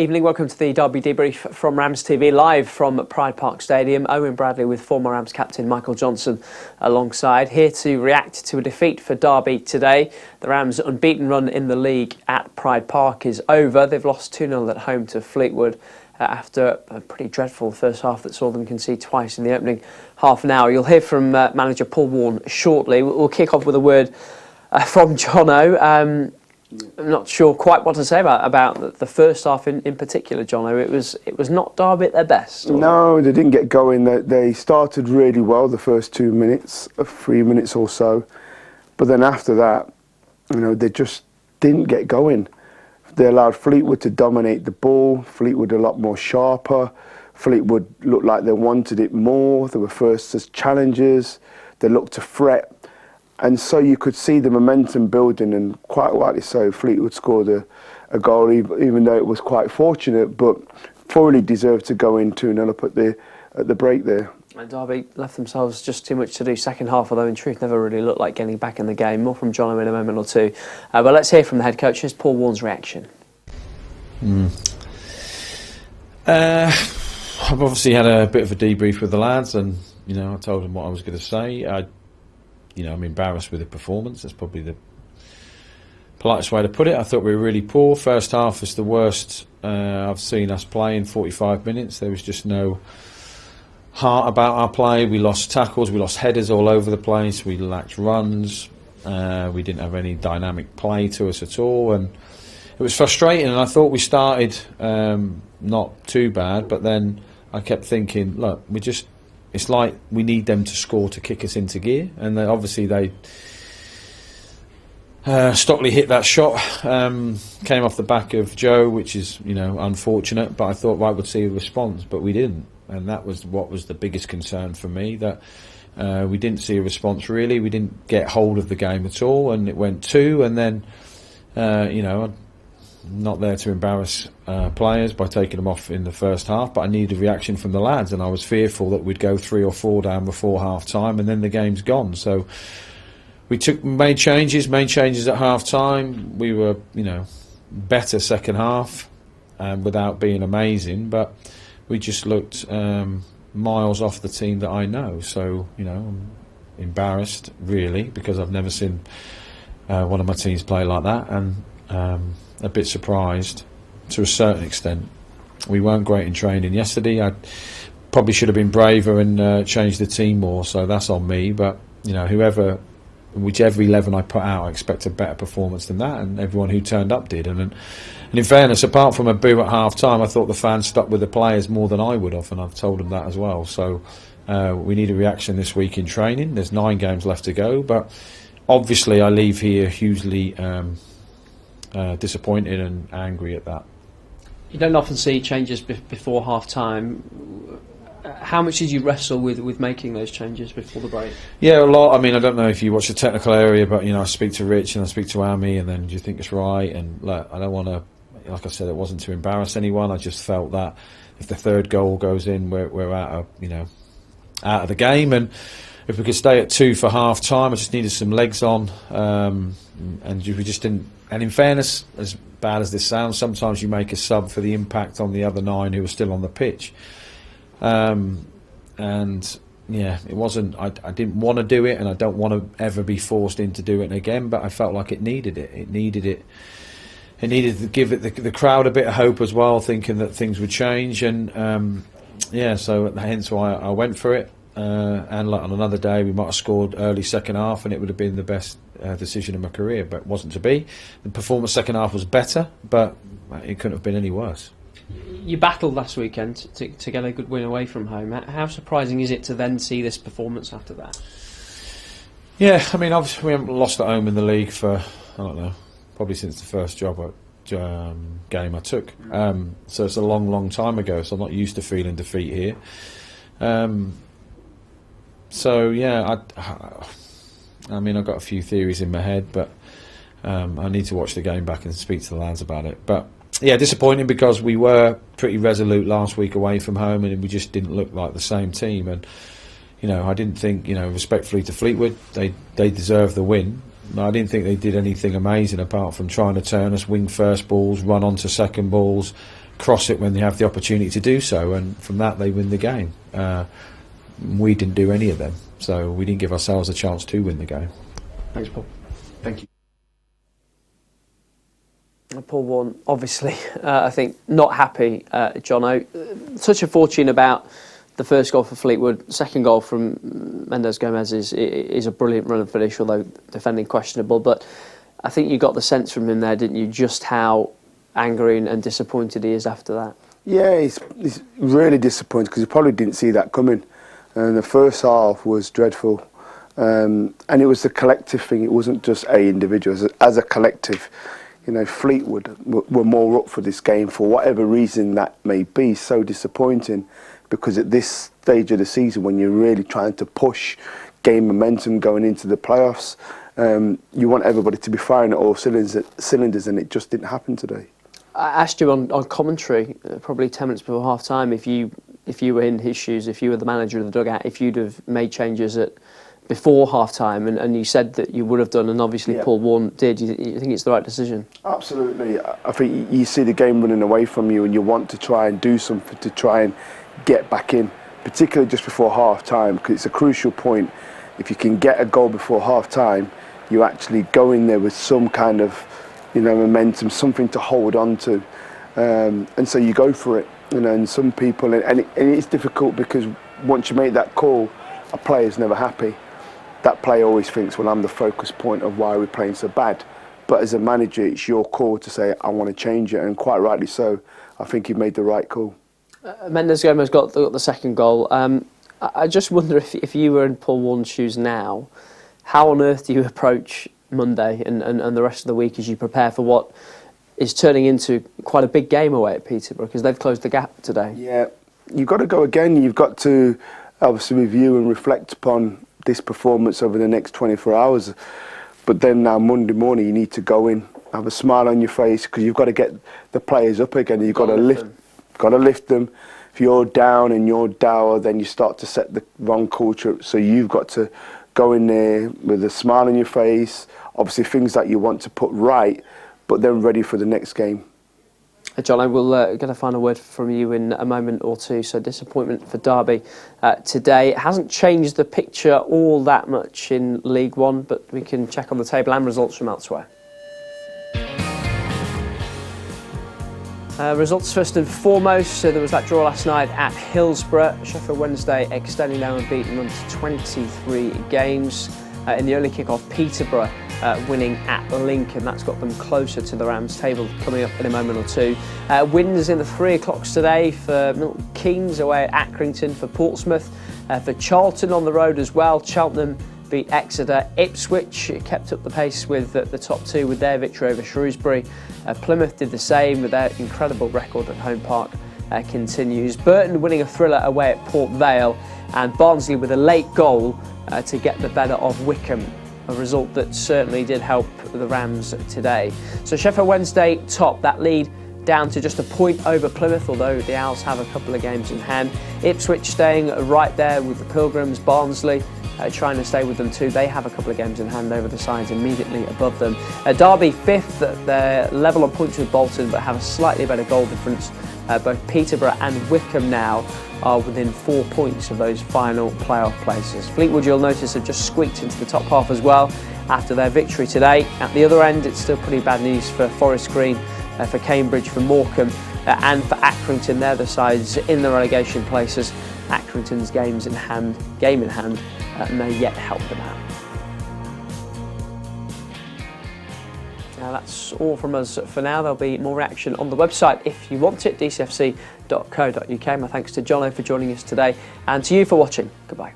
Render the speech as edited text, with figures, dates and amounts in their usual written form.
Evening, welcome to the Derby Debrief from RamsTV, live from Pride Park Stadium. Owen Bradley with former Rams captain Michael Johnson alongside, here to react to a defeat for Derby today. The Rams' unbeaten run in the league at Pride Park is over. They've lost 2-0 at home to Fleetwood after a pretty dreadful first half that saw them concede twice in the opening half an hour. You'll hear from manager Paul Warne shortly. We'll kick off with a word from Jono. I'm not sure quite what to say about the first half in particular, Jono. It was not Derby at their best. No, they didn't get going. They started really well the first 2 minutes, 3 minutes or so, but then after that, they just didn't get going. They allowed Fleetwood to dominate the ball. Fleetwood a lot more sharper. Fleetwood looked like they wanted it more. They were first as challengers. They looked to fret. And so you could see the momentum building, and quite rightly so, Fleetwood scored a goal, even though it was quite fortunate, but thoroughly deserved to go in 2-0 up at the break there. And Derby left themselves just too much to do second half, although in truth never really looked like getting back in the game. More from Jono in a moment or two. But let's hear from the head coach. Here's Paul Warne's reaction. I've obviously had a bit of a debrief with the lads, and I told them what I was going to say. I'm embarrassed with the performance. That's probably the politest way to put it. I thought we were really poor. First half was the worst I've seen us play in 45 minutes. There was just no heart about our play. We lost tackles, we lost headers all over the place, we lacked runs, we didn't have any dynamic play to us at all, and it was frustrating. And I thought we started not too bad, but then I kept thinking, look, it's like we need them to score to kick us into gear, and obviously Stockley hit that shot, came off the back of Joe, which is unfortunate, but I thought we'd see a response, but we didn't, and that was what was the biggest concern for me, that we didn't see a response really. We didn't get hold of the game at all, and it went 2, and then I'm not there to embarrass players by taking them off in the first half, but I needed a reaction from the lads, and I was fearful that we'd go 3 or 4 down before half time, and then the game's gone. So we made changes at half time. We were better second half, without being amazing, but we just looked miles off the team that I know. So I'm embarrassed really, because I've never seen one of my teams play like that, and a bit surprised to a certain extent. We weren't great in training yesterday. I probably should have been braver and changed the team more, so that's on me. But whichever 11 I put out, I expect a better performance than that, and everyone who turned up did. And in fairness, apart from a boo at half time, I thought the fans stuck with the players more than I would have, and I've told them that as well. So we need a reaction this week in training. There's 9 games left to go, but obviously I leave here hugely disappointed and angry at that. You don't often see changes before half time. How much did you wrestle with making those changes before the break? Yeah, a lot. I mean, I don't know if you watch the technical area, but I speak to Rich and I speak to Amy, and then do you think it's right? And I don't want to, like I said, it wasn't to embarrass anyone. I just felt that if the third goal goes in, we're out of the game, and if we could stay at 2 for half time, I just needed some legs on, and we just didn't. And in fairness, as bad as this sounds, sometimes you make a sub for the impact on the other 9 who were still on the pitch. And yeah, it wasn't. I didn't want to do it, and I don't want to ever be forced into doing it again. But I felt like it needed it. It needed to give it the crowd a bit of hope as well, thinking that things would change. And yeah, so hence why I went for it. And like on another day, we might have scored early second half, and it would have been the best decision in my career, but it wasn't to be. The performance second half was better, but it couldn't have been any worse. You battled last weekend to get a good win away from home. How surprising is it to then see this performance after that? Yeah, I mean, obviously we haven't lost at home in the league for, I don't know, probably since the first game I took. So it's a long time ago, so I'm not used to feeling defeat here. So yeah, I mean, I've got a few theories in my head, but I need to watch the game back and speak to the lads about it. But yeah, disappointing, because we were pretty resolute last week away from home, and we just didn't look like the same team. And I didn't think, respectfully to Fleetwood, they deserved the win. I didn't think they did anything amazing apart from trying to turn us, wing first balls, run onto second balls, cross it when they have the opportunity to do so, and from that they win the game. We didn't do any of them, so we didn't give ourselves a chance to win the game. Thanks, Paul. Thank you. Paul Warne, obviously, I think not happy, Jono. Such a fortune about the first goal for Fleetwood. Second goal from Mendes Gomez is a brilliant run and finish, although defending questionable. But I think you got the sense from him there, didn't you, just how angry and disappointed he is after that? Yeah, he's really disappointed because he probably didn't see that coming. And the first half was dreadful. And it was a collective thing. It wasn't just a individual. As a collective, you know, Fleetwood were more up for this game for whatever reason that may be. So disappointing, because at this stage of the season, when you're really trying to push, gain momentum going into the playoffs, you want everybody to be firing at all cylinders, and it just didn't happen today. I asked you on commentary, probably 10 minutes before half time, if you were in his shoes, if you were the manager of the dugout, if you'd have made changes before half time, and you said that you would have done, and obviously Paul Warne did. You think it's the right decision? Absolutely. I think you see the game running away from you, and you want to try and do something to try and get back in, particularly just before half time, because it's a crucial point. If you can get a goal before half time, you actually go in there with some kind of, you know, momentum, something to hold on to, and so you go for it. You know, and some people, and it's difficult because once you make that call, a player's never happy. That player always thinks, well, I'm the focus point of why we're playing so bad. But as a manager, it's your call to say, I want to change it, and quite rightly so. I think he made the right call. Mendes Gomez got the second goal. I just wonder if you were in Paul Warne's shoes now, how on earth do you approach Monday and the rest of the week as you prepare for what is turning into quite a big game away at Peterborough, because they've closed the gap today? Yeah, you've got to go again. You've got to obviously review and reflect upon this performance over the next 24 hours. But then now Monday morning you need to go in, have a smile on your face, because you've got to get the players up again. You've got to lift them. If you're down and you're dour, then you start to set the wrong culture. So you've got to go in there with a smile on your face, obviously things that you want to put right, but then ready for the next game. John, I will get a final word from you in a moment or two. So disappointment for Derby today. It hasn't changed the picture all that much in League One, but we can check on the table and results from elsewhere. Results first and foremost. So there was that draw last night at Hillsborough. Sheffield Wednesday extending their unbeaten run to 23 games. In the early kick-off, Peterborough winning at Lincoln. That's got them closer to the Rams table coming up in a moment or two. Wins in the 3 o'clocks today for Milton Keynes away at Accrington, for Portsmouth, for Charlton on the road as well. Cheltenham beat Exeter. Ipswich kept up the pace with the top two with their victory over Shrewsbury. Plymouth did the same with their incredible record at home park continues. Burton winning a thriller away at Port Vale, and Barnsley with a late goal to get the better of Wickham. A result that certainly did help the Rams today. So Sheffield Wednesday top, that lead down to just a point over Plymouth, although the Owls have a couple of games in hand. Ipswich staying right there with the Pilgrims. Barnsley trying to stay with them too. They have a couple of games in hand over the sides immediately above them. Derby fifth, they're level on points with Bolton but have a slightly better goal difference. Both Peterborough and Wickham now are within 4 points of those final playoff places. Fleetwood, you'll notice, have just squeaked into the top half as well after their victory today. At the other end, it's still pretty bad news for Forest Green, for Cambridge, for Morecambe, and for Accrington. They're the sides in the relegation places. Accrington's game in hand, may yet help them out. Now that's all from us for now. There'll be more reaction on the website if you want it, dcfc.co.uk. My thanks to Jono for joining us today, and to you for watching. Goodbye.